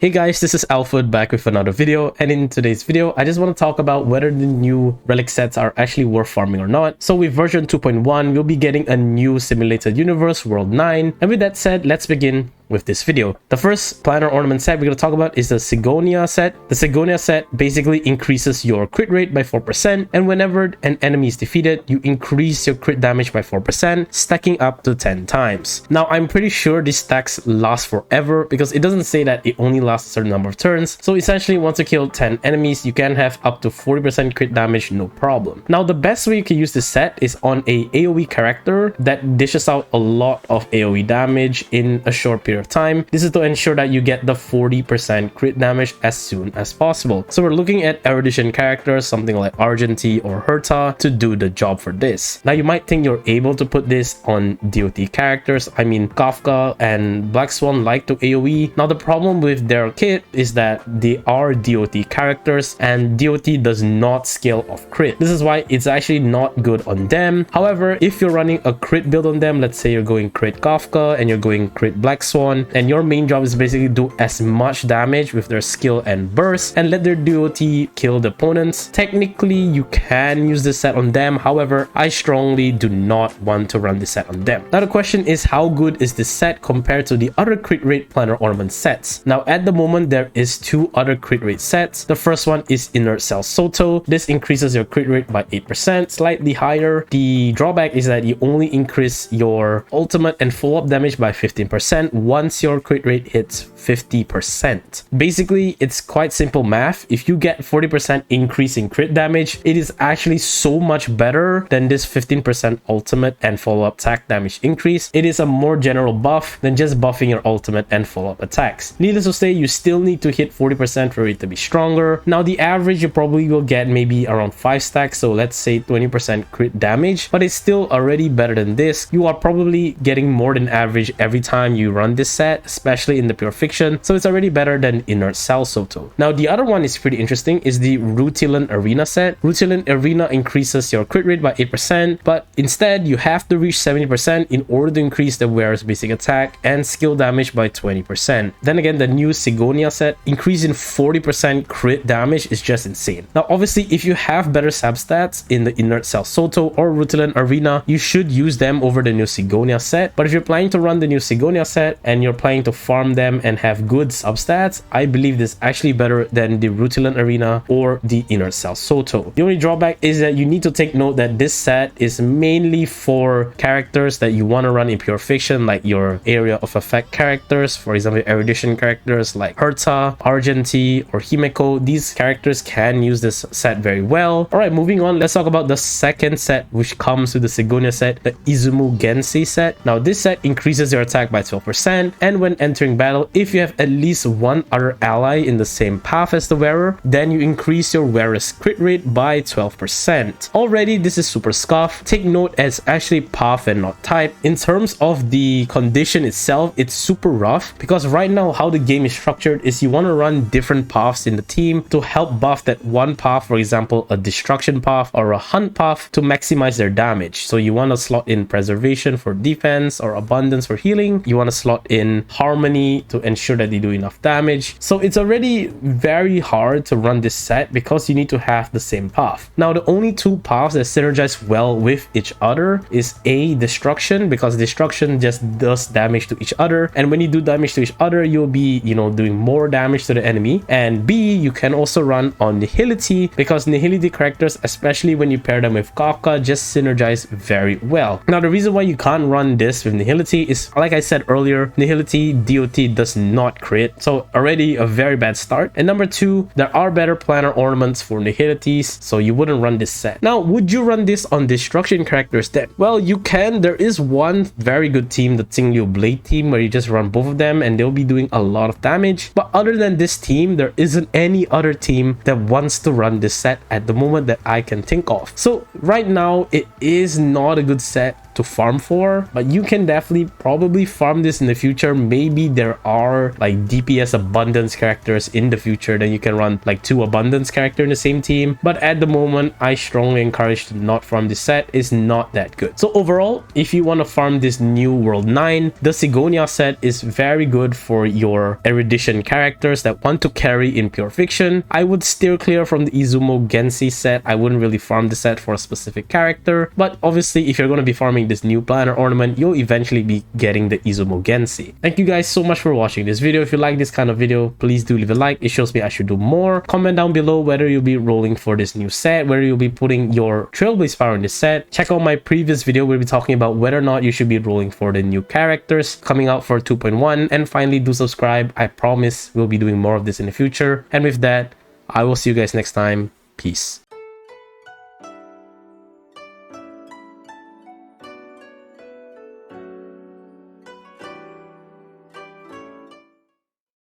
Hey guys, this is Alfred back with another video, and in today's video I just want to talk about whether the new relic sets are actually worth farming or not. So with version 2.1 we'll be getting a new simulated universe, world 9, and with that said, let's begin with this video. The first planner ornament set we're going to talk about is the Sigonia set. The Sigonia set basically increases your crit rate by 4%, and whenever an enemy is defeated, you increase your crit damage by 4%, stacking up to 10 times. Now, I'm pretty sure these stacks last forever because it doesn't say that it only lasts a certain number of turns. So essentially, once you kill 10 enemies, you can have up to 40% crit damage, no problem. Now, the best way you can use this set is on a AoE character that dishes out a lot of AoE damage in a short period of time. This is to ensure that you get the 40% crit damage as soon as possible. So we're looking at erudition characters, something like Argenti or Herta, to do the job for this. Now you might think you're able to put this on DOT characters. I mean, Kafka and Black Swan like to AoE. Now the problem with their kit is that they are DOT characters and DOT does not scale off crit. This is why it's actually not good on them. However, if you're running a crit build on them, let's say you're going crit Kafka and you're going crit Black Swan, and your main job is basically do as much damage with their skill and burst and let their DOT kill the opponents. Technically, you can use this set on them. However, I strongly do not want to run this set on them. Now the question is, how good is this set compared to the other crit rate planner ornament sets? Now at the moment, there is two other crit rate sets. The first one is Inert Cell Soto. This increases your crit rate by 8%, slightly higher. The drawback is that you only increase your ultimate and follow-up damage by 15% once your crit rate hits 50%. Basically, it's quite simple math. If you get 40% increase in crit damage, it is actually so much better than this 15% ultimate and follow-up attack damage increase. It is a more general buff than just buffing your ultimate and follow-up attacks. Needless to say, you still need to hit 40% for it to be stronger. Now, the average you probably will get maybe around 5 stacks, so let's say 20% crit damage, but it's still already better than this. You are probably getting more than average every time you run this set, especially in the pure fiction, so it's already better than Inert Cell Soto. Now the other one is pretty interesting, is the Rutilan Arena set. Rutilan Arena increases your crit rate by 8%, but instead you have to reach 70% in order to increase the wearer's basic attack and skill damage by 20%. Then again, the new Sigonia set, increase in 40% crit damage is just insane. Now obviously, if you have better sub stats in the Inert Cell Soto or Rutilan Arena, you should use them over the new Sigonia set. But if you're planning to run the new Sigonia set and you're planning to farm them and have good substats, I believe this is actually better than the Rutilan Arena or the Inert Cell Soto. The only drawback is that you need to take note that this set is mainly for characters that you want to run in pure fiction, like your area of effect characters, for example erudition characters like Herta, Argenti, or Himeko. These characters can use this set very well. Alright, moving on, let's talk about the second set which comes with the Sigonia set, the Izumu Gensei set. Now this set increases your attack by 12%, and when entering battle, if you have at least one other ally in the same path as the wearer, then you increase your wearer's crit rate by 12%. Already, this is super scuffed. Take note, it's actually path and not type. In terms of the condition itself, it's super rough because right now how the game is structured is you want to run different paths in the team to help buff that one path, for example a destruction path or a hunt path, to maximize their damage. So you want to slot in preservation for defense or abundance for healing. You want to slot in harmony to ensure that they do enough damage. So it's already very hard to run this set because you need to have the same path. Now the only two paths that synergize well with each other is A, destruction, because destruction just does damage to each other, and when you do damage to each other you'll be doing more damage to the enemy. And B, you can also run on nihility because nihility characters, especially when you pair them with Kafka, just synergize very well. Now the reason why you can't run this with nihility is, like I said earlier, nihility DOT does not crit, so already a very bad start. And number two, there are better planner ornaments for nihilities, so you wouldn't run this set. Now would you run this on destruction characters then? Well, you can. There is one very good team, the Tsingyu Blade team, where you just run both of them and they'll be doing a lot of damage. But other than this team, there isn't any other team that wants to run this set at the moment that I can think of. So right now it is not a good set to farm for, but you can definitely probably farm this in the future. Maybe there are like DPS abundance characters in the future, then you can run like 2 abundance character in the same team, but at the moment I strongly encourage to not farm this set. It's not that good. So overall, if you want to farm this new world 9, the Sigonia set is very good for your erudition characters that want to carry in pure fiction. I would steer clear from the Izumo Gensi set. I wouldn't really farm the set for a specific character, but obviously if you're going to be farming this new planner ornament, you'll eventually be getting the Izumo Gensi. Thank you guys so much for watching this video. If you like this kind of video, please do leave a like. It shows me I should do more. Comment down below whether you'll be rolling for this new set, whether you'll be putting your Trailblaze power in this set. Check out my previous video where we'll be talking about whether or not you should be rolling for the new characters coming out for 2.1. And finally, do subscribe. I promise we'll be doing more of this in the future. And with that, I will see you guys next time. Peace.